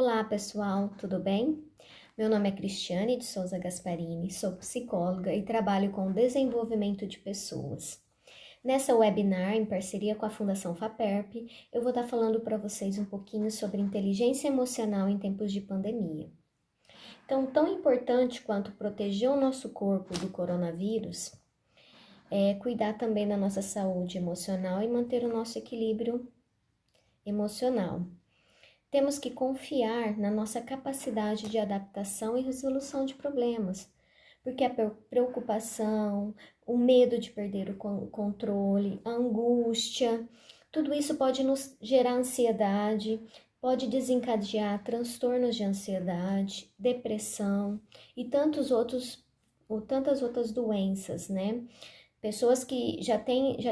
Olá pessoal, tudo bem? Meu nome é Cristiane de Souza Gasparini, sou psicóloga e trabalho com desenvolvimento de pessoas. Nessa webinar, em parceria com a Fundação FAPERP, eu vou estar falando para vocês um pouquinho sobre inteligência emocional em tempos de pandemia. Então, tão importante quanto proteger o nosso corpo do coronavírus, é cuidar também da nossa saúde emocional e manter o nosso equilíbrio emocional. Temos que confiar na nossa capacidade de adaptação e resolução de problemas, porque a preocupação, o medo de perder o controle, a angústia, tudo isso pode nos gerar ansiedade, pode desencadear transtornos de ansiedade, depressão e tantas outras doenças, né? Pessoas que já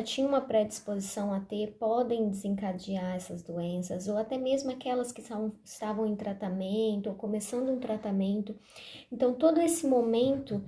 tinham uma predisposição a ter podem desencadear essas doenças, ou até mesmo aquelas que estavam em tratamento ou começando um tratamento. Então, todo esse momento,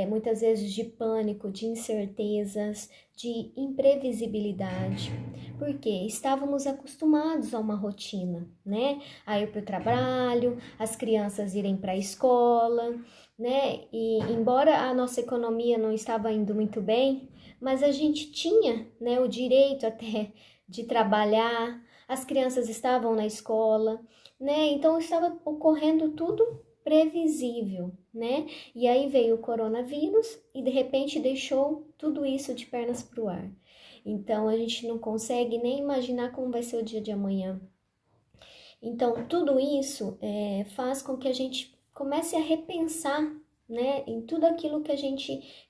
muitas vezes de pânico, de incertezas, de imprevisibilidade, porque estávamos acostumados a uma rotina, né? A ir para o trabalho, as crianças irem para a escola, né? E embora a nossa economia não estava indo muito bem, mas a gente tinha, né, o direito até de trabalhar, as crianças estavam na escola, né? Então estava ocorrendo tudo previsível, né? E aí veio o coronavírus e de repente deixou tudo isso de pernas para o ar. Então a gente não consegue nem imaginar como vai ser o dia de amanhã. Então tudo isso faz com que a gente comece a repensar, né, em tudo aquilo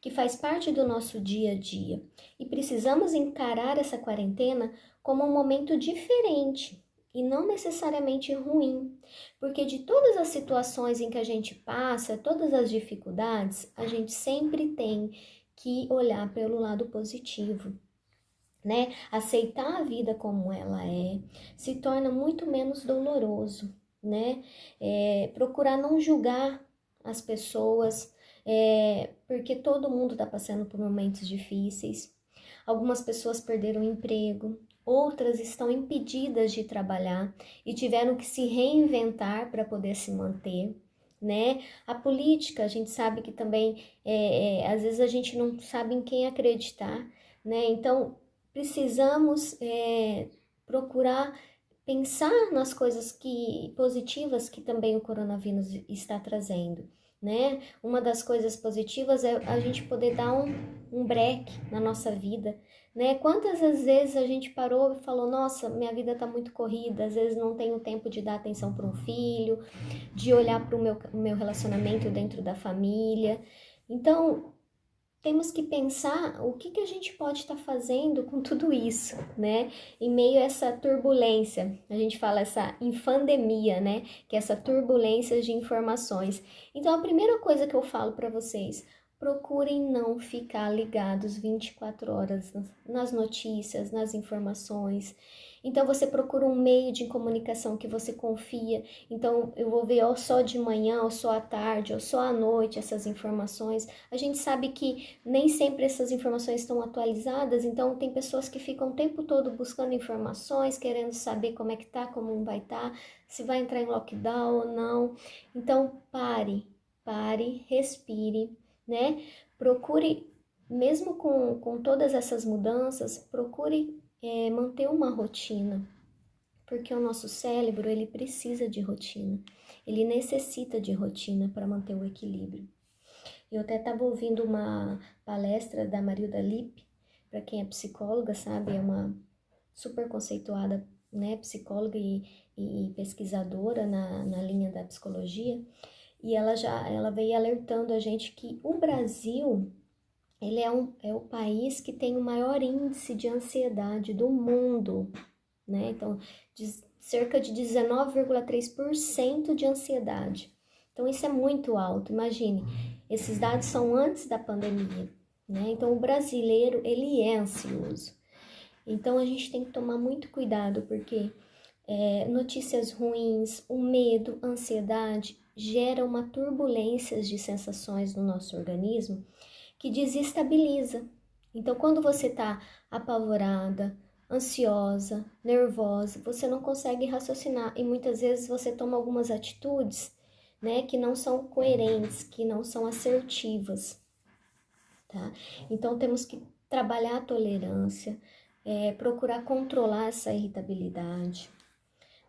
que faz parte do nosso dia a dia. E precisamos encarar essa quarentena como um momento diferente e não necessariamente ruim, porque de todas as situações em que a gente passa, todas as dificuldades, a gente sempre tem que olhar pelo lado positivo, né? Aceitar a vida como ela se torna muito menos doloroso, né? Procurar não julgar as pessoas, porque todo mundo está passando por momentos difíceis. Algumas pessoas perderam o emprego, outras estão impedidas de trabalhar e tiveram que se reinventar para poder se manter, né? A política, a gente sabe que também, às vezes a gente não sabe em quem acreditar, né? Então, precisamos procurar pensar nas coisas positivas que também o coronavírus está trazendo, né? Uma das coisas positivas é a gente poder dar um break na nossa vida, né? Quantas vezes a gente parou e falou, nossa, minha vida tá muito corrida, às vezes não tenho tempo de dar atenção para um filho, de olhar para o meu relacionamento dentro da família. Então, temos que pensar o que a gente pode estar fazendo com tudo isso, né? Em meio a essa turbulência, a gente fala essa infandemia, né? Que é essa turbulência de informações. Então, a primeira coisa que eu falo para vocês, procurem não ficar ligados 24 horas nas notícias, nas informações. Então, você procura um meio de comunicação que você confia. Então, eu vou ver ou só de manhã, ou só à tarde, ou só à noite essas informações. A gente sabe que nem sempre essas informações estão atualizadas, então tem pessoas que ficam o tempo todo buscando informações, querendo saber como é que tá, como vai estar, se vai entrar em lockdown ou não. Então, pare, respire, né? Procure, mesmo com todas essas mudanças, procure manter uma rotina, porque o nosso cérebro, ele precisa de rotina, ele necessita de rotina para manter o equilíbrio. Eu até estava ouvindo uma palestra da Marilda Lippe, para quem é psicóloga, sabe, é uma super conceituada, né, psicóloga e pesquisadora na linha da psicologia, e ela veio alertando a gente que o Brasil, ele é o país que tem o maior índice de ansiedade do mundo, né? Então, cerca de 19,3% de ansiedade. Então, isso é muito alto. Imagine, esses dados são antes da pandemia, né? Então, o brasileiro, ele é ansioso. Então, a gente tem que tomar muito cuidado, porque notícias ruins, o medo, a ansiedade, gera uma turbulência de sensações no nosso organismo que desestabiliza. Então, quando você está apavorada, ansiosa, nervosa, você não consegue raciocinar e muitas vezes você toma algumas atitudes, né, que não são coerentes, que não são assertivas, tá? Então temos que trabalhar a tolerância, procurar controlar essa irritabilidade,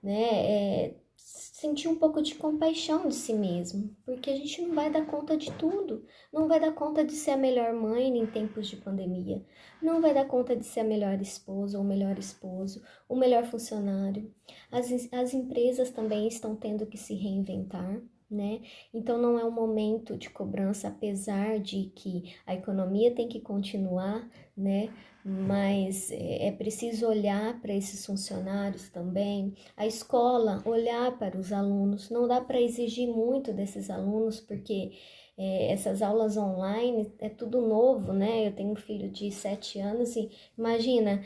né? Sentir um pouco de compaixão de si mesmo, porque a gente não vai dar conta de tudo, não vai dar conta de ser a melhor mãe em tempos de pandemia, não vai dar conta de ser a melhor esposa ou o melhor esposo, o melhor funcionário. As empresas também estão tendo que se reinventar, né? Então não é um momento de cobrança, apesar de que a economia tem que continuar, né? Mas é preciso olhar para esses funcionários também, a escola olhar para os alunos. Não dá para exigir muito desses alunos, porque essas aulas online é tudo novo, né? Eu tenho um filho de 7 anos e imagina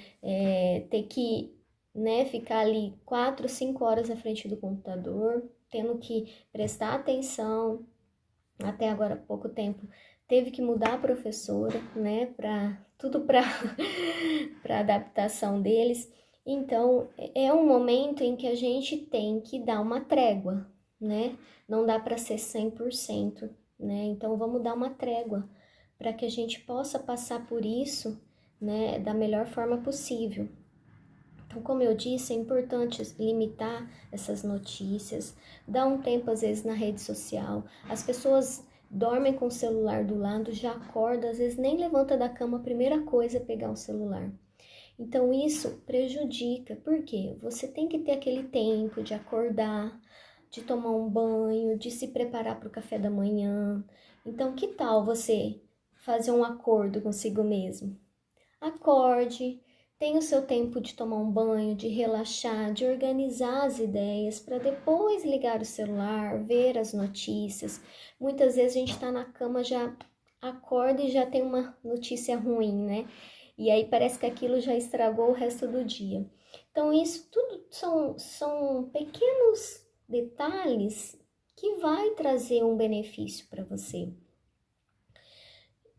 ter que, né, ficar ali 4, 5 horas à frente do computador, tendo que prestar atenção. Até agora há pouco tempo teve que mudar a professora, né, para tudo para para adaptação deles. Então, é um momento em que a gente tem que dar uma trégua, né? Não dá para ser 100%, né? Então, vamos dar uma trégua para que a gente possa passar por isso, né, da melhor forma possível. Então, como eu disse, é importante limitar essas notícias, dar um tempo às vezes na rede social. As pessoas dormem com o celular do lado, já acordam, às vezes nem levanta da cama, a primeira coisa é pegar o celular. Então isso prejudica, porque você tem que ter aquele tempo de acordar, de tomar um banho, de se preparar para o café da manhã. Então, que tal você fazer um acordo consigo mesmo? Acorde, tenha o seu tempo de tomar um banho, de relaxar, de organizar as ideias para depois ligar o celular, ver as notícias. Muitas vezes a gente está na cama, já acorda e já tem uma notícia ruim, né? E aí parece que aquilo já estragou o resto do dia. Então, isso tudo são pequenos detalhes que vai trazer um benefício para você.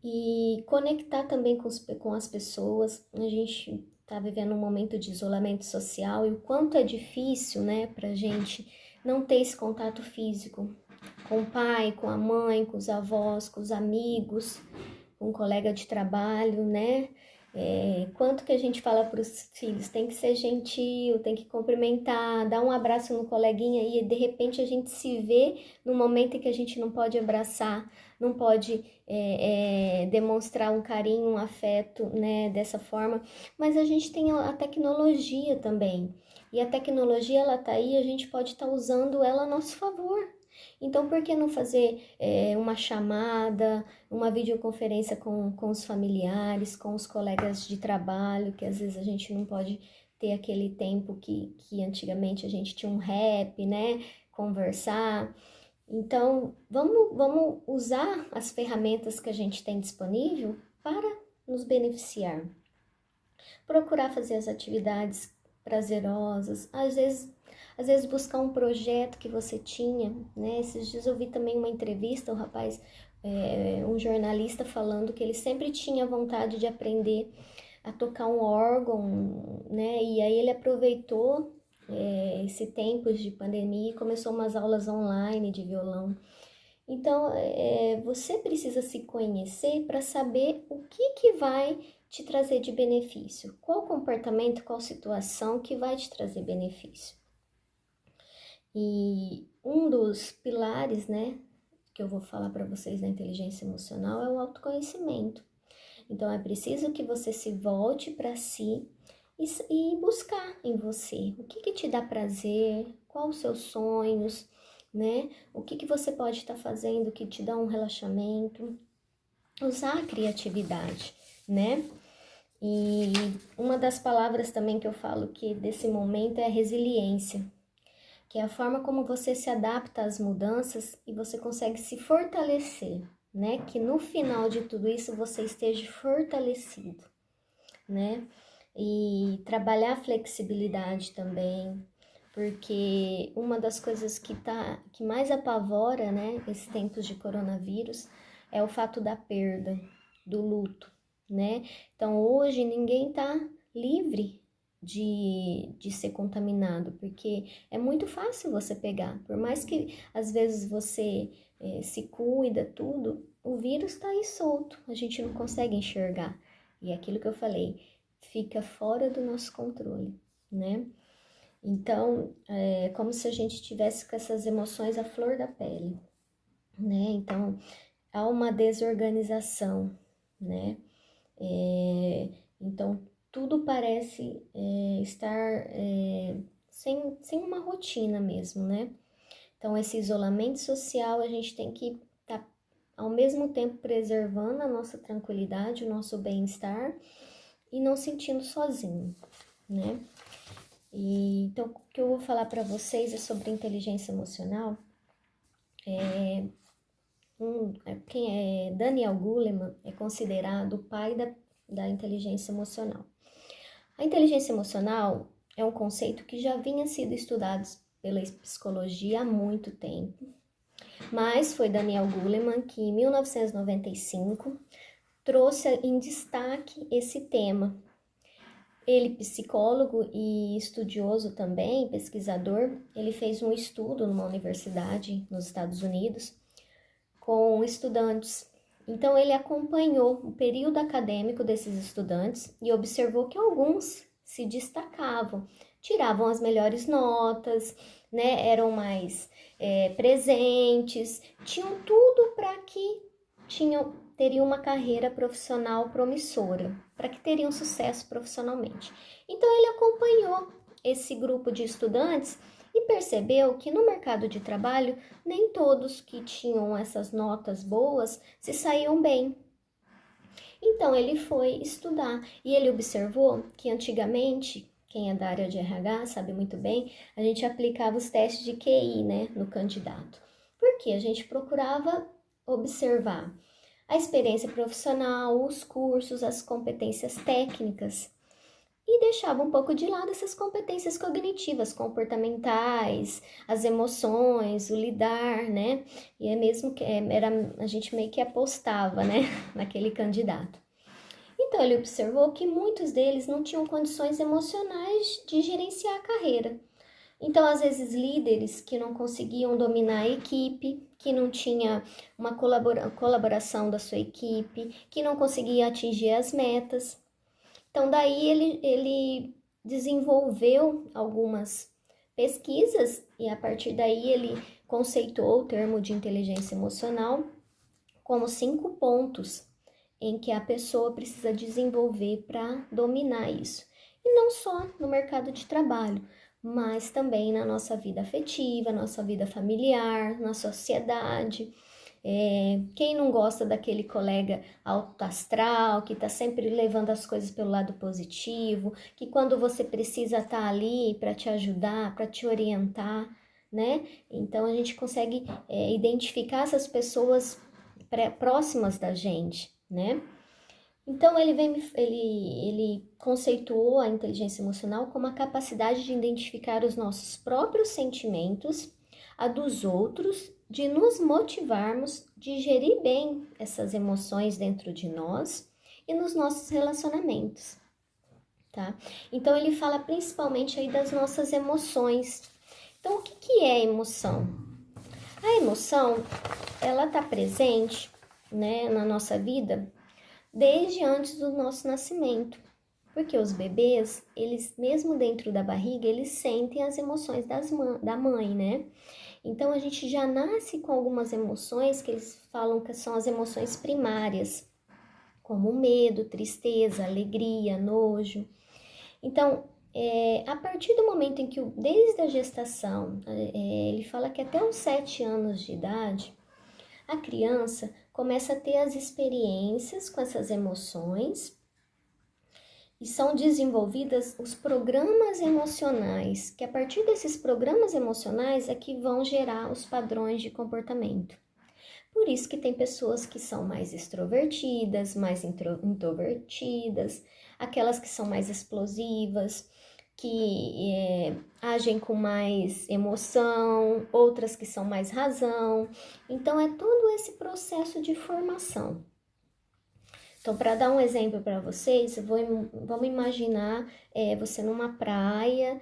E conectar também com as pessoas. A gente está vivendo um momento de isolamento social e o quanto é difícil, né, para gente não ter esse contato físico com o pai, com a mãe, com os avós, com os amigos, com um colega de trabalho, né? Quanto que a gente fala para os filhos, tem que ser gentil, tem que cumprimentar, dar um abraço no coleguinha e de repente a gente se vê no momento em que a gente não pode abraçar, não pode demonstrar um carinho, um afeto, né, dessa forma, mas a gente tem a tecnologia também, e a tecnologia ela tá aí, a gente pode estar usando ela a nosso favor. Então, por que não fazer uma chamada, uma videoconferência com os familiares, com os colegas de trabalho, que às vezes a gente não pode ter aquele tempo que antigamente a gente tinha um rap, né? Conversar. Então, vamos usar as ferramentas que a gente tem disponível para nos beneficiar. Procurar fazer as atividades prazerosas, às vezes buscar um projeto que você tinha, né? Esses dias eu vi também uma entrevista, o rapaz, um jornalista falando que ele sempre tinha vontade de aprender a tocar um órgão, né? E aí ele aproveitou esse tempo de pandemia e começou umas aulas online de violão. Então, você precisa se conhecer para saber o que vai te trazer de benefício, qual comportamento, qual situação que vai te trazer benefício. E um dos pilares, né, que eu vou falar para vocês da inteligência emocional é o autoconhecimento. Então, é preciso que você se volte para si e buscar em você o que te dá prazer, quais os seus sonhos, né? O que você pode estar fazendo que te dá um relaxamento, usar a criatividade, né? E uma das palavras também que eu falo que desse momento é a resiliência, que é a forma como você se adapta às mudanças e você consegue se fortalecer, né? Que no final de tudo isso você esteja fortalecido, né? E trabalhar a flexibilidade também, porque uma das coisas que mais apavora, né, esses tempos de coronavírus, é o fato da perda, do luto, né? Então hoje ninguém tá livre, de ser contaminado, porque é muito fácil você pegar. Por mais que às vezes você se cuida, tudo, o vírus está aí solto, a gente não consegue enxergar. E é aquilo que eu falei, fica fora do nosso controle, né? Então, é como se a gente tivesse com essas emoções à flor da pele, né? Então, há uma desorganização, né? Então, tudo parece estar sem uma rotina mesmo, né? Então, esse isolamento social, a gente tem que estar, ao mesmo tempo, preservando a nossa tranquilidade, o nosso bem-estar e não sentindo sozinho, né? Então, o que eu vou falar para vocês é sobre inteligência emocional. Daniel Goleman é considerado o pai da inteligência emocional. A inteligência emocional é um conceito que já vinha sido estudado pela psicologia há muito tempo, mas foi Daniel Goleman que, em 1995, trouxe em destaque esse tema. Ele, psicólogo e estudioso também, pesquisador, ele fez um estudo numa universidade nos Estados Unidos com estudantes. Então, ele acompanhou o período acadêmico desses estudantes e observou que alguns se destacavam, tiravam as melhores notas, né, eram mais presentes, tinham tudo para que teriam uma carreira profissional promissora, para que teriam sucesso profissionalmente. Então, ele acompanhou esse grupo de estudantes e percebeu que no mercado de trabalho, nem todos que tinham essas notas boas se saíam bem. Então, ele foi estudar e ele observou que antigamente, quem é da área de RH sabe muito bem, a gente aplicava os testes de QI, né, no candidato. Porque a gente procurava observar a experiência profissional, os cursos, as competências técnicas e deixava um pouco de lado essas competências cognitivas, comportamentais, as emoções, o lidar, né? E é mesmo que a gente meio que apostava, né, naquele candidato. Então ele observou que muitos deles não tinham condições emocionais de gerenciar a carreira. Então, às vezes, líderes que não conseguiam dominar a equipe, que não tinha uma colaboração da sua equipe, que não conseguia atingir as metas. Então, daí ele desenvolveu algumas pesquisas e a partir daí ele conceitou o termo de inteligência emocional como 5 pontos em que a pessoa precisa desenvolver para dominar isso. E não só no mercado de trabalho, mas também na nossa vida afetiva, nossa vida familiar, na sociedade. Quem não gosta daquele colega alto astral, que está sempre levando as coisas pelo lado positivo, que quando você precisa estar ali para te ajudar, para te orientar, né? Então a gente consegue identificar essas pessoas próximas da gente, né? Então ele conceituou a inteligência emocional como a capacidade de identificar os nossos próprios sentimentos, a dos outros, de nos motivarmos, de gerir bem essas emoções dentro de nós e nos nossos relacionamentos, tá? Então ele fala principalmente aí das nossas emoções. Então o que é emoção? A emoção, ela tá presente, né, na nossa vida desde antes do nosso nascimento. Porque os bebês, eles mesmo dentro da barriga, eles sentem as emoções da mãe, né? Então a gente já nasce com algumas emoções que eles falam que são as emoções primárias, como medo, tristeza, alegria, nojo. Então, a partir do momento em que, desde a gestação, ele fala que até os 7 anos de idade, a criança começa a ter as experiências com essas emoções e são desenvolvidas os programas emocionais, que a partir desses programas emocionais é que vão gerar os padrões de comportamento. Por isso que tem pessoas que são mais extrovertidas, mais introvertidas, aquelas que são mais explosivas, que agem com mais emoção, outras que são mais razão. Então, é todo esse processo de formação. Então, para dar um exemplo para vocês, vamos imaginar você numa praia,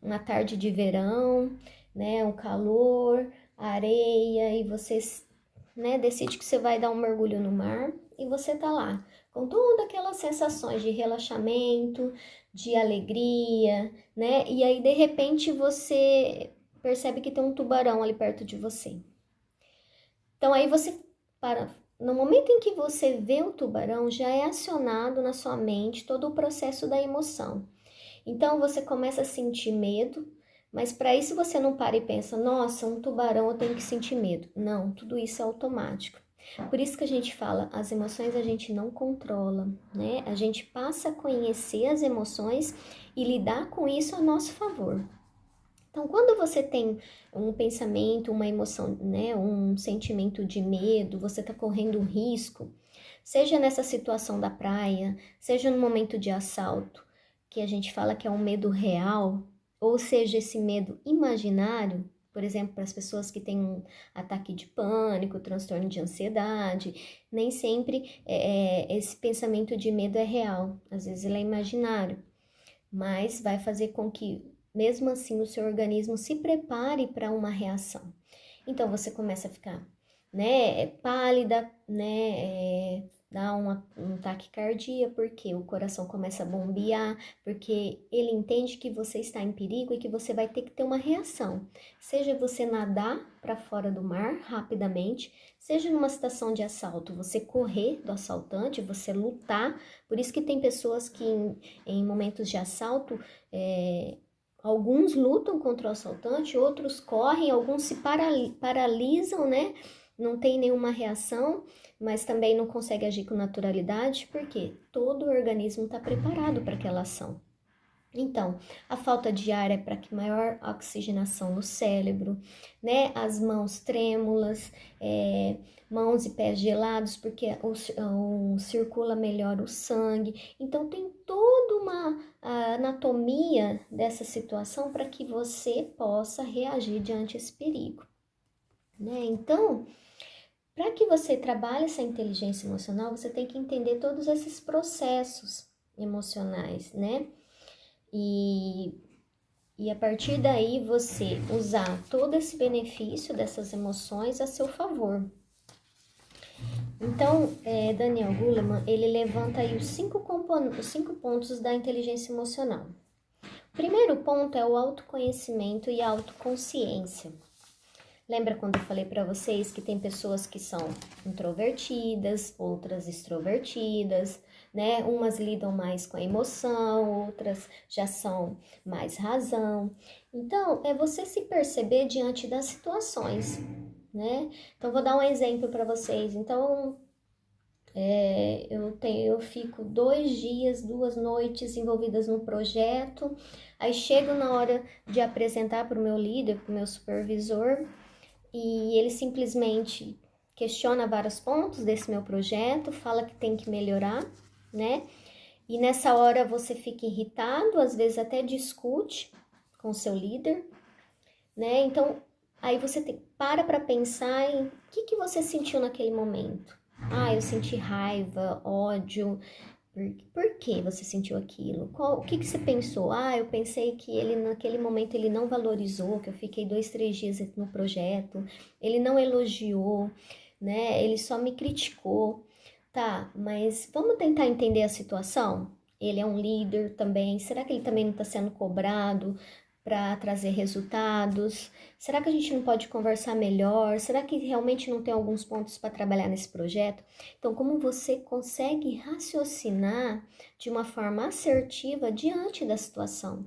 numa tarde de verão, né, um calor, areia, e você, né, decide que você vai dar um mergulho no mar e você tá lá com todas aquelas sensações de relaxamento, de alegria, né? E aí de repente você percebe que tem um tubarão ali perto de você. Então aí você para no momento em que você vê o tubarão, já é acionado na sua mente todo o processo da emoção. Então você começa a sentir medo, mas para isso você não para e pensa, nossa, um tubarão eu tenho que sentir medo. Não, tudo isso é automático. Por isso que a gente fala, as emoções a gente não controla, né? A gente passa a conhecer as emoções e lidar com isso a nosso favor. Então, quando você tem um pensamento, uma emoção, né, um sentimento de medo, você está correndo um risco, seja nessa situação da praia, seja no momento de assalto, que a gente fala que é um medo real, ou seja, esse medo imaginário, por exemplo, para as pessoas que têm um ataque de pânico, transtorno de ansiedade, nem sempre esse pensamento de medo é real, às vezes ele é imaginário, mas vai fazer com que mesmo assim o seu organismo se prepare para uma reação. Então você começa a ficar, né, pálida, né, dá um taquicardia, porque o coração começa a bombear, porque ele entende que você está em perigo e que você vai ter que ter uma reação. Seja você nadar para fora do mar rapidamente, seja numa situação de assalto, você correr do assaltante, você lutar. Por isso que tem pessoas que em momentos de assalto, alguns lutam contra o assaltante, outros correm, alguns se paralisam, né? Não tem nenhuma reação, mas também não consegue agir com naturalidade, porque todo o organismo está preparado para aquela ação. Então, a falta de ar é para que maior oxigenação no cérebro, né? As mãos trêmulas, mãos e pés gelados, porque circula melhor o sangue. Então, tem toda uma anatomia dessa situação para que você possa reagir diante desse perigo, né? Então, para que você trabalhe essa inteligência emocional, você tem que entender todos esses processos emocionais, né? E a partir daí você usar todo esse benefício dessas emoções a seu favor. Então, Daniel Goleman, ele levanta aí os cinco pontos da inteligência emocional. O primeiro ponto é o autoconhecimento e a autoconsciência. Lembra quando eu falei para vocês que tem pessoas que são introvertidas, outras extrovertidas, né? Umas lidam mais com a emoção, outras já são mais razão. Então, é você se perceber diante das situações, né? Então, vou dar um exemplo para vocês. Então, eu fico 2 dias, 2 noites envolvidas no projeto, aí chego na hora de apresentar para o meu líder, para o meu supervisor, e ele simplesmente questiona vários pontos desse meu projeto, fala que tem que melhorar, né? E nessa hora você fica irritado, às vezes até discute com o seu líder, né? Então, aí você para pensar em o que você sentiu naquele momento. Ah, eu senti raiva, ódio. Por que você sentiu aquilo? O que você pensou? Ah, eu pensei que ele naquele momento ele não valorizou, que eu fiquei 2, 3 dias no projeto, ele não elogiou, né? Ele só me criticou. Tá, mas vamos tentar entender a situação? Ele é um líder também. Será que ele também não está sendo cobrado para trazer resultados? Será que a gente não pode conversar melhor? Será que realmente não tem alguns pontos para trabalhar nesse projeto? Então, como você consegue raciocinar de uma forma assertiva diante da situação?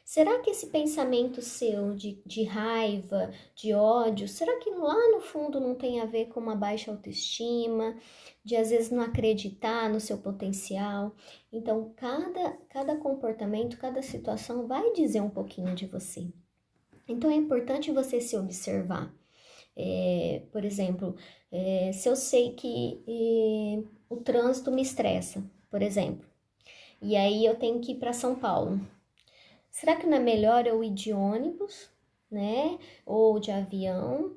Será que esse pensamento seu de raiva, de ódio, será que lá no fundo não tem a ver com uma baixa autoestima, de às vezes não acreditar no seu potencial? Então, cada comportamento, cada situação vai dizer um pouquinho de você. Então, é importante você se observar. Por exemplo, se eu sei que o trânsito me estressa, por exemplo, e aí eu tenho que ir para São Paulo. Será que não é melhor eu ir de ônibus, né? Ou de avião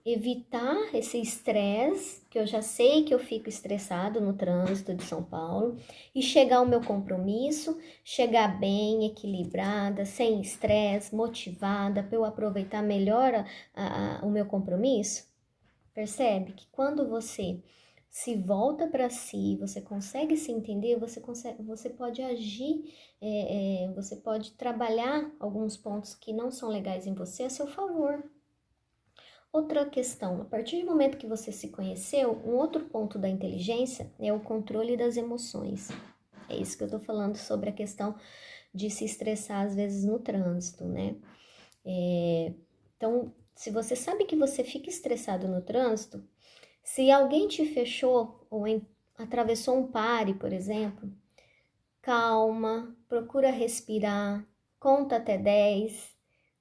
evitar esse estresse, que eu já sei que eu fico estressado no trânsito de São Paulo, e chegar ao meu compromisso, chegar bem, equilibrada, sem estresse, motivada, para eu aproveitar melhor o meu compromisso? Percebe que quando você se volta para si, você consegue se entender, você pode agir, você pode trabalhar alguns pontos que não são legais em você a seu favor. Outra questão, a partir do momento que você se conheceu, um outro ponto da inteligência é o controle das emoções. É isso que eu tô falando sobre a questão de se estressar às vezes no trânsito, né? Então, se você sabe que você fica estressado no trânsito, se alguém te fechou ou atravessou um pare, por exemplo, calma, procura respirar, conta até 10,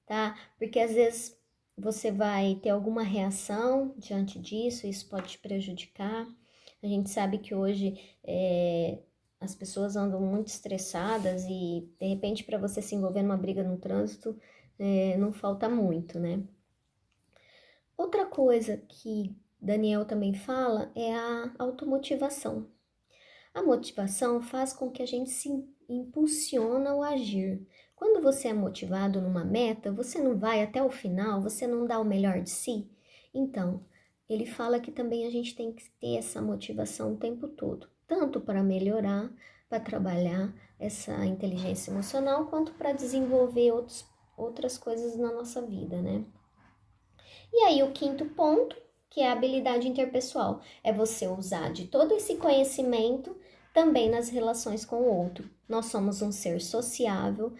tá? Porque às vezes você vai ter alguma reação diante disso, isso pode te prejudicar. A gente sabe que hoje as pessoas andam muito estressadas e, de repente, para você se envolver numa briga no trânsito, não falta muito, né? Outra coisa que Daniel também fala é a automotivação. A motivação faz com que a gente se impulsiona ao agir. Quando você é motivado numa meta, você não vai até o final, você não dá o melhor de si. Então, ele fala que também a gente tem que ter essa motivação o tempo todo, tanto para melhorar, para trabalhar essa inteligência emocional, quanto para desenvolver outras coisas na nossa vida, né? E aí, o quinto ponto, que é a habilidade interpessoal, é você usar de todo esse conhecimento também nas relações com o outro. Nós somos um ser sociável,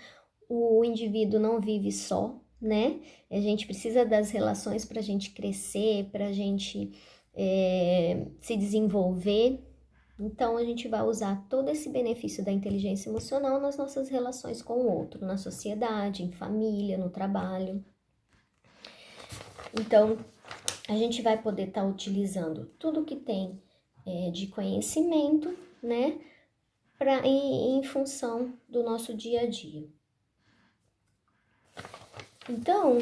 o indivíduo não vive só, né? A gente precisa das relações para a gente crescer, para a gente se desenvolver. Então, a gente vai usar todo esse benefício da inteligência emocional nas nossas relações com o outro, na sociedade, em família, no trabalho. Então, a gente vai poder estar utilizando tudo que tem de conhecimento, né, em função do nosso dia a dia. Então,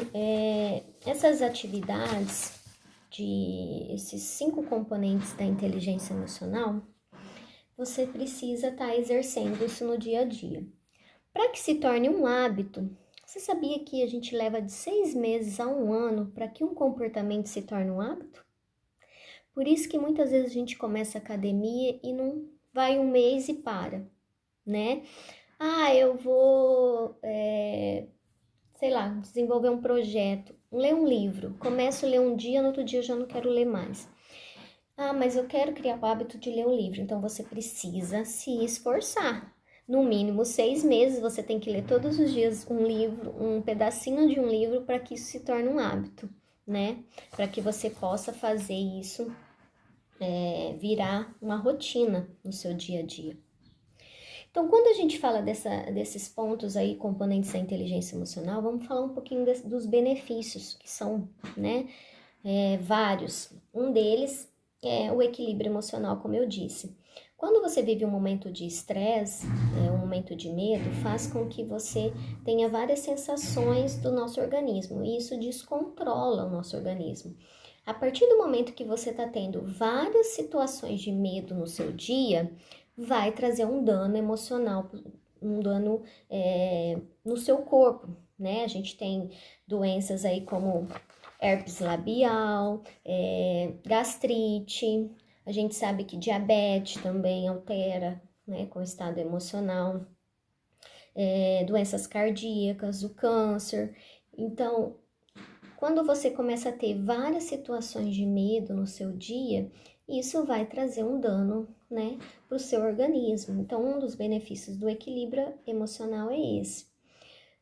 essas atividades esses 5 componentes da inteligência emocional, você precisa estar exercendo isso no dia a dia. Para que se torne um hábito, você sabia que a gente leva de 6 meses a 1 ano para que um comportamento se torne um hábito? Por isso que muitas vezes a gente começa a academia e não vai um mês e para, né? Eu vou, sei lá, desenvolver um projeto, ler um livro. Começo a ler um dia, no outro dia eu já não quero ler mais. Mas eu quero criar o hábito de ler um livro. Então você precisa se esforçar. No mínimo 6 meses você tem que ler todos os dias um livro, um pedacinho de um livro para que isso se torne um hábito, né? Para que você possa fazer isso virar uma rotina no seu dia a dia. Então, quando a gente fala desses pontos aí, componentes da inteligência emocional, vamos falar um pouquinho dos benefícios, que são, né, vários. Um deles é o equilíbrio emocional, como eu disse. Quando você vive um momento de estresse, um momento de medo, faz com que você tenha várias sensações do nosso organismo, e isso descontrola o nosso organismo. A partir do momento que você está tendo várias situações de medo no seu dia, vai trazer um dano emocional, um dano no seu corpo, né? A gente tem doenças aí como herpes labial, gastrite, a gente sabe que diabetes também altera, né, com o estado emocional, doenças cardíacas, o câncer. Então, quando você começa a ter várias situações de medo no seu dia, isso vai trazer um dano, né, para o seu organismo. Então, um dos benefícios do equilíbrio emocional é esse.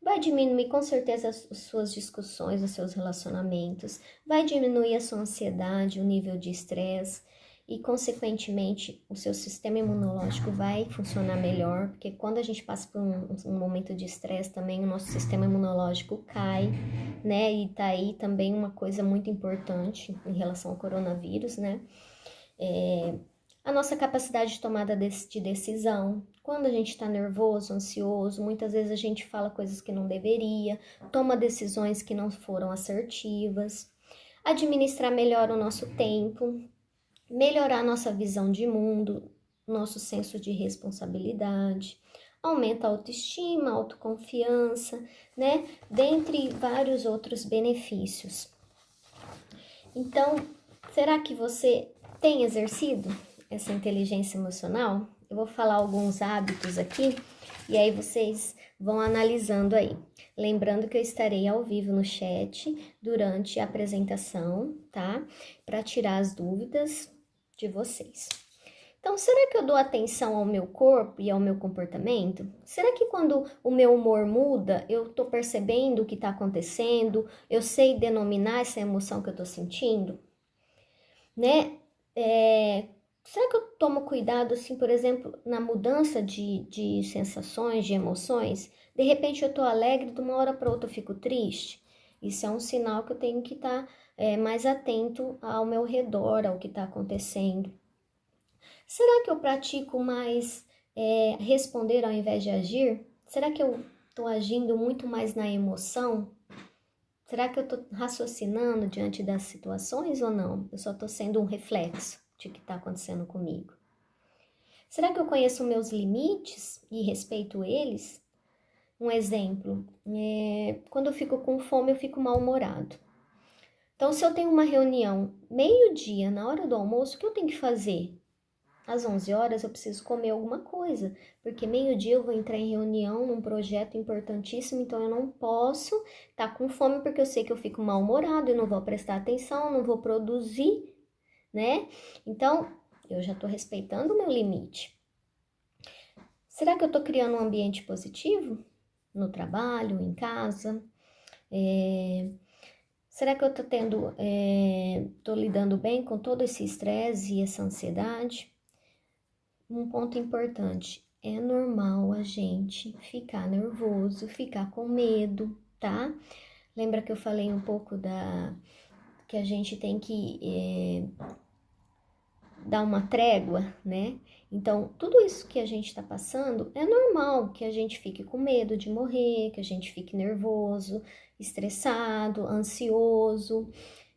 Vai diminuir com certeza as suas discussões, os seus relacionamentos, vai diminuir a sua ansiedade, o nível de estresse e, consequentemente, o seu sistema imunológico vai funcionar melhor, porque quando a gente passa por um momento de estresse também, o nosso sistema imunológico cai, né? E tá aí também uma coisa muito importante em relação ao coronavírus, né? A nossa capacidade de tomada de decisão. Quando a gente está nervoso, ansioso, muitas vezes a gente fala coisas que não deveria, toma decisões que não foram assertivas. administrar melhor o nosso tempo, melhorar nossa visão de mundo, nosso senso de responsabilidade, aumenta a autoestima, a autoconfiança, né? Dentre vários outros benefícios. Então, será que você tem exercido essa inteligência emocional? Eu vou falar alguns hábitos aqui e aí vocês vão analisando aí. Lembrando que eu estarei ao vivo no chat durante a apresentação, tá? Para tirar as dúvidas de vocês. Então, será que eu dou atenção ao meu corpo e ao meu comportamento? Será que quando o meu humor muda, eu tô percebendo o que tá acontecendo? Eu sei denominar essa emoção que eu tô sentindo? Né? Será que eu tomo cuidado, assim, por exemplo, na mudança de sensações, de emoções? De repente eu tô alegre, de uma hora para outra eu fico triste? Isso é um sinal que eu tenho que estar mais atento ao meu redor, ao que está acontecendo. Será que eu pratico mais responder ao invés de agir? Será que eu estou agindo muito mais na emoção? Será que eu estou raciocinando diante das situações ou não? Eu só estou sendo um reflexo de que está acontecendo comigo. Será que eu conheço meus limites e respeito eles? Um exemplo, quando eu fico com fome, eu fico mal-humorado. Então, se eu tenho uma reunião meio-dia, na hora do almoço, o que eu tenho que fazer? Às 11 horas eu preciso comer alguma coisa, porque meio-dia eu vou entrar em reunião num projeto importantíssimo, então eu não posso estar com fome porque eu sei que eu fico mal-humorado, eu não vou prestar atenção, não vou produzir, né? Então, eu já estou respeitando o meu limite. Será que eu estou criando um ambiente positivo? No trabalho, em casa? Será que eu estou lidando bem com todo esse estresse e essa ansiedade? Um ponto importante, é normal a gente ficar nervoso, ficar com medo, tá? Lembra que eu falei um pouco que a gente tem que dar uma trégua, né? Então, tudo isso que a gente está passando é normal que a gente fique com medo de morrer, que a gente fique nervoso, estressado, ansioso.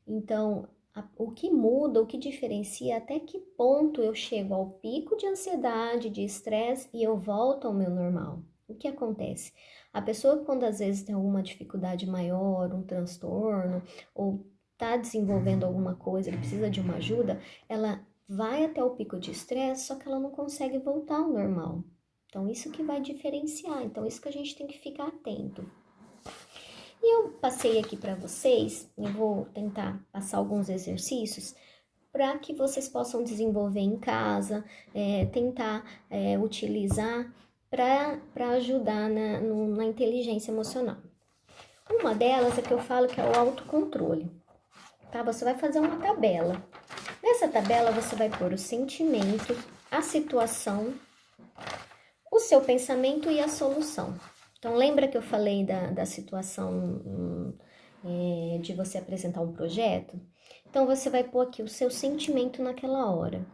Então, o que muda, o que diferencia, até que ponto eu chego ao pico de ansiedade, de estresse e eu volto ao meu normal. O que acontece? A pessoa, quando às vezes tem alguma dificuldade maior, um transtorno, ou está desenvolvendo alguma coisa, ele precisa de uma ajuda, ela vai até o pico de estresse, só que ela não consegue voltar ao normal. Então, isso que vai diferenciar. Então, isso que a gente tem que ficar atento. E eu passei aqui para vocês, eu vou tentar passar alguns exercícios para que vocês possam desenvolver em casa, tentar utilizar para ajudar na inteligência emocional. Uma delas é que eu falo que é o autocontrole, tá? Você vai fazer uma tabela. Nessa tabela você vai pôr o sentimento, a situação, o seu pensamento e a solução. Então, lembra que eu falei da situação de você apresentar um projeto? Então, você vai pôr aqui o seu sentimento naquela hora.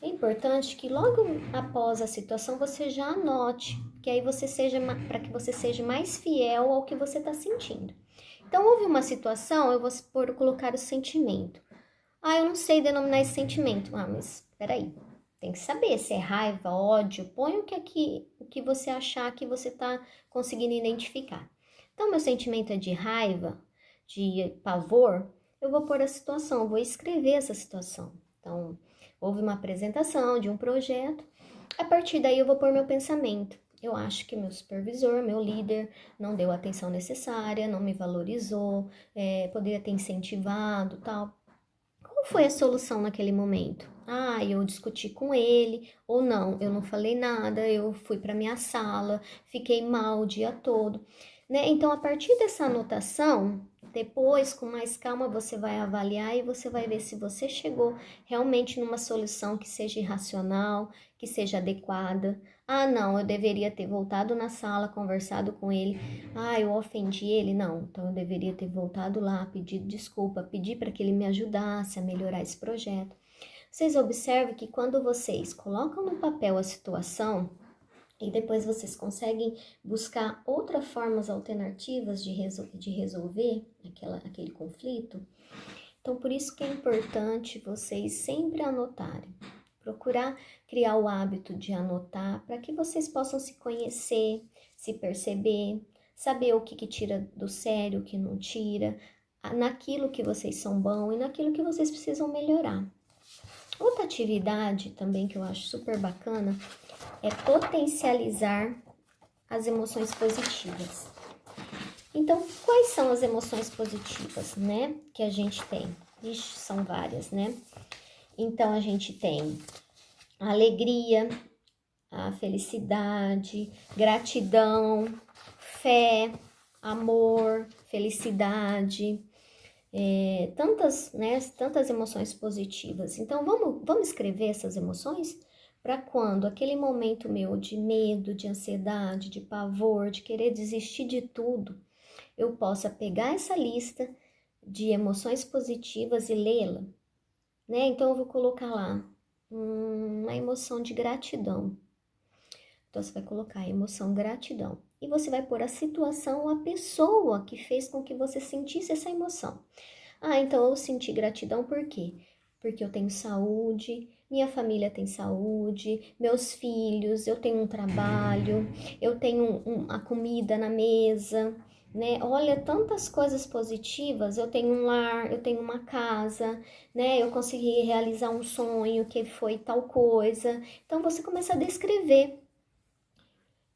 É importante que logo após a situação você já anote, que aí para que você seja mais fiel ao que você está sentindo. Então, houve uma situação, eu vou colocar o sentimento. Eu não sei denominar esse sentimento. Mas peraí. Tem que saber se é raiva, ódio. Põe o que você achar que você está conseguindo identificar. Então, meu sentimento é de raiva, de pavor. Eu vou pôr a situação, eu vou escrever essa situação. Então, houve uma apresentação de um projeto. A partir daí, eu vou pôr meu pensamento. Eu acho que meu supervisor, meu líder, não deu a atenção necessária, não me valorizou, poderia ter incentivado, tal. Qual foi a solução naquele momento? Eu discuti com ele, ou não, eu não falei nada, eu fui para minha sala, fiquei mal o dia todo, né? Então, a partir dessa anotação, depois, com mais calma, você vai avaliar e você vai ver se você chegou realmente numa solução que seja racional, que seja adequada. Não, eu deveria ter voltado na sala, conversado com ele. Eu ofendi ele? Não, então eu deveria ter voltado lá, pedido desculpa, pedir para que ele me ajudasse a melhorar esse projeto. Vocês observam que quando vocês colocam no papel a situação e depois vocês conseguem buscar outras formas alternativas de resolver aquele conflito, Então, por isso que é importante vocês sempre anotarem. Procurar criar o hábito de anotar para que vocês possam se conhecer, se perceber, saber o que tira do sério, o que não tira, naquilo que vocês são bons e naquilo que vocês precisam melhorar. Outra atividade também que eu acho super bacana é potencializar as emoções positivas. Então, quais são as emoções positivas, né, que a gente tem? Ixi, são várias, né? Então, a gente tem a alegria, a felicidade, gratidão, fé, amor, felicidade, tantas emoções positivas. Então, vamos escrever essas emoções para quando aquele momento meu de medo, de ansiedade, de pavor, de querer desistir de tudo, eu possa pegar essa lista de emoções positivas e lê-la, né? Então, eu vou colocar lá uma emoção de gratidão. Então, você vai colocar a emoção gratidão. E você vai pôr a situação ou a pessoa que fez com que você sentisse essa emoção. Ah, então eu senti gratidão por quê? Porque eu tenho saúde, minha família tem saúde, meus filhos, eu tenho um trabalho, eu tenho a comida na mesa, né? Olha, tantas coisas positivas, eu tenho um lar, eu tenho uma casa, né? Eu consegui realizar um sonho que foi tal coisa. Então você começa a descrever.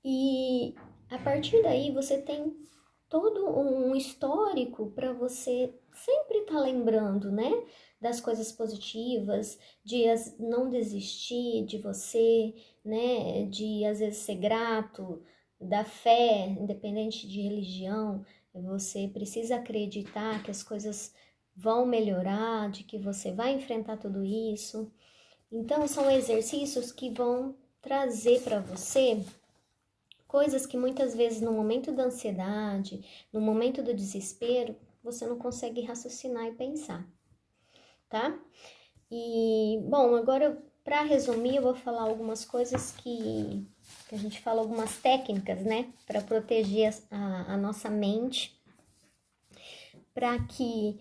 E a partir daí você tem todo um histórico para você sempre estar lembrando, né? Das coisas positivas, de não desistir de você, né? De às vezes ser grato, da fé, independente de religião, você precisa acreditar que as coisas vão melhorar, de que você vai enfrentar tudo isso. Então, são exercícios que vão trazer para você coisas que muitas vezes no momento da ansiedade, no momento do desespero, você não consegue raciocinar e pensar, tá? E, bom, agora para resumir, eu vou falar algumas coisas que a gente fala, algumas técnicas, né, para proteger a nossa mente, para que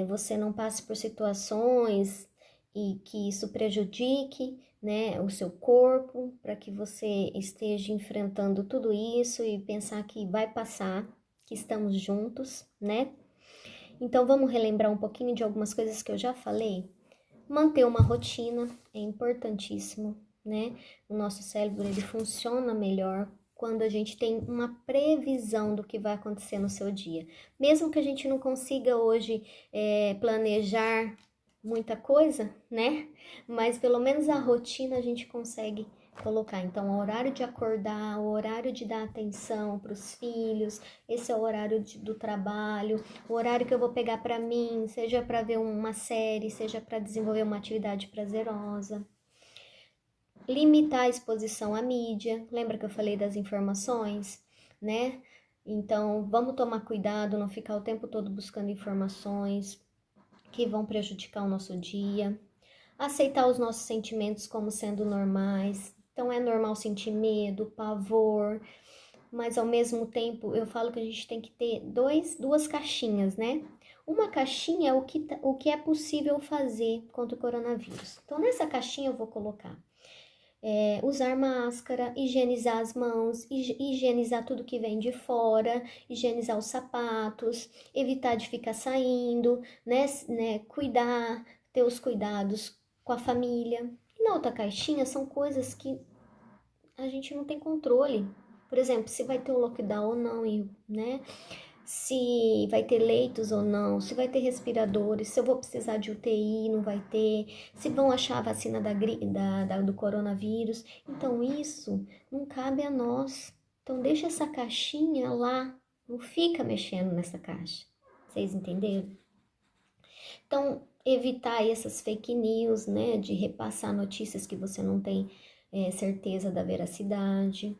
você não passe por situações e que isso prejudique, né, o seu corpo, para que você esteja enfrentando tudo isso e pensar que vai passar, que estamos juntos, né? Então vamos relembrar um pouquinho de algumas coisas que eu já falei. Manter uma rotina é importantíssimo, né? O nosso cérebro ele funciona melhor quando a gente tem uma previsão do que vai acontecer no seu dia. Mesmo que a gente não consiga hoje planejar muita coisa, né? Mas pelo menos a rotina a gente consegue colocar. Então, o horário de acordar, o horário de dar atenção para os filhos, esse é o horário do trabalho, o horário que eu vou pegar para mim, seja para ver uma série, seja para desenvolver uma atividade prazerosa. Limitar a exposição à mídia, lembra que eu falei das informações, né? Então, vamos tomar cuidado, não ficar o tempo todo buscando informações que vão prejudicar o nosso dia. Aceitar os nossos sentimentos como sendo normais. Então, é normal sentir medo, pavor, mas ao mesmo tempo eu falo que a gente tem que ter duas caixinhas, né? Uma caixinha é o que é possível fazer contra o coronavírus. Então, nessa caixinha eu vou colocar usar máscara, higienizar as mãos, higienizar tudo que vem de fora, higienizar os sapatos, evitar de ficar saindo, né, cuidar, ter os cuidados com a família. E na outra caixinha são coisas que a gente não tem controle. Por exemplo, se vai ter um lockdown ou não, né? Se vai ter leitos ou não, se vai ter respiradores, se eu vou precisar de UTI, não vai ter, se vão achar a vacina do coronavírus. Então, isso não cabe a nós. Então, deixa essa caixinha lá, não fica mexendo nessa caixa. Vocês entenderam? Então, evitar essas fake news, né, de repassar notícias que você não tem certeza da veracidade.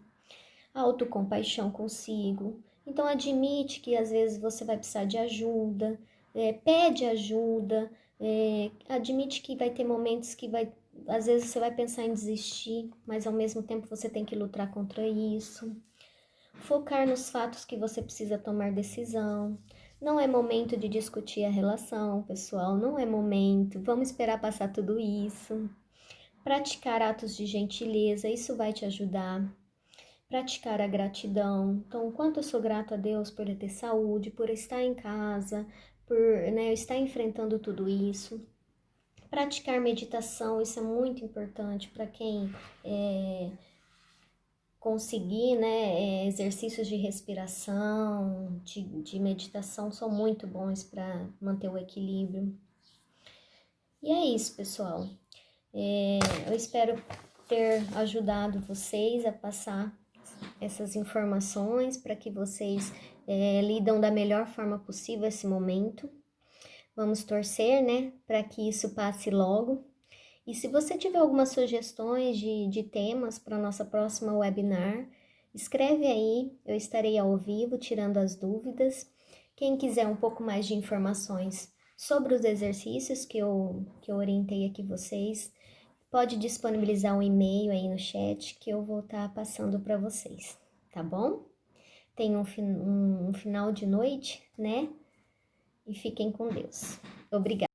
Autocompaixão consigo. Então, admite que às vezes você vai precisar de ajuda, pede ajuda, admite que vai ter momentos que às vezes você vai pensar em desistir, mas ao mesmo tempo você tem que lutar contra isso. Focar nos fatos que você precisa tomar decisão. Não é momento de discutir a relação, pessoal, não é momento. Vamos esperar passar tudo isso. Praticar atos de gentileza, isso vai te ajudar. Praticar a gratidão. Então, o quanto eu sou grato a Deus por eu ter saúde, por estar em casa, por eu estar enfrentando tudo isso. Praticar meditação, isso é muito importante para quem conseguir, exercícios de respiração, de meditação são muito bons para manter o equilíbrio. E é isso, pessoal. Eu espero ter ajudado vocês a passar essas informações para que vocês lidam da melhor forma possível esse momento. Vamos torcer, para que isso passe logo. E se você tiver algumas sugestões de temas para a nossa próxima webinar, escreve aí, eu estarei ao vivo tirando as dúvidas. Quem quiser um pouco mais de informações sobre os exercícios que eu orientei aqui vocês, pode disponibilizar um e-mail aí no chat que eu vou estar passando para vocês, tá bom? Tenham um final de noite, E fiquem com Deus. Obrigada.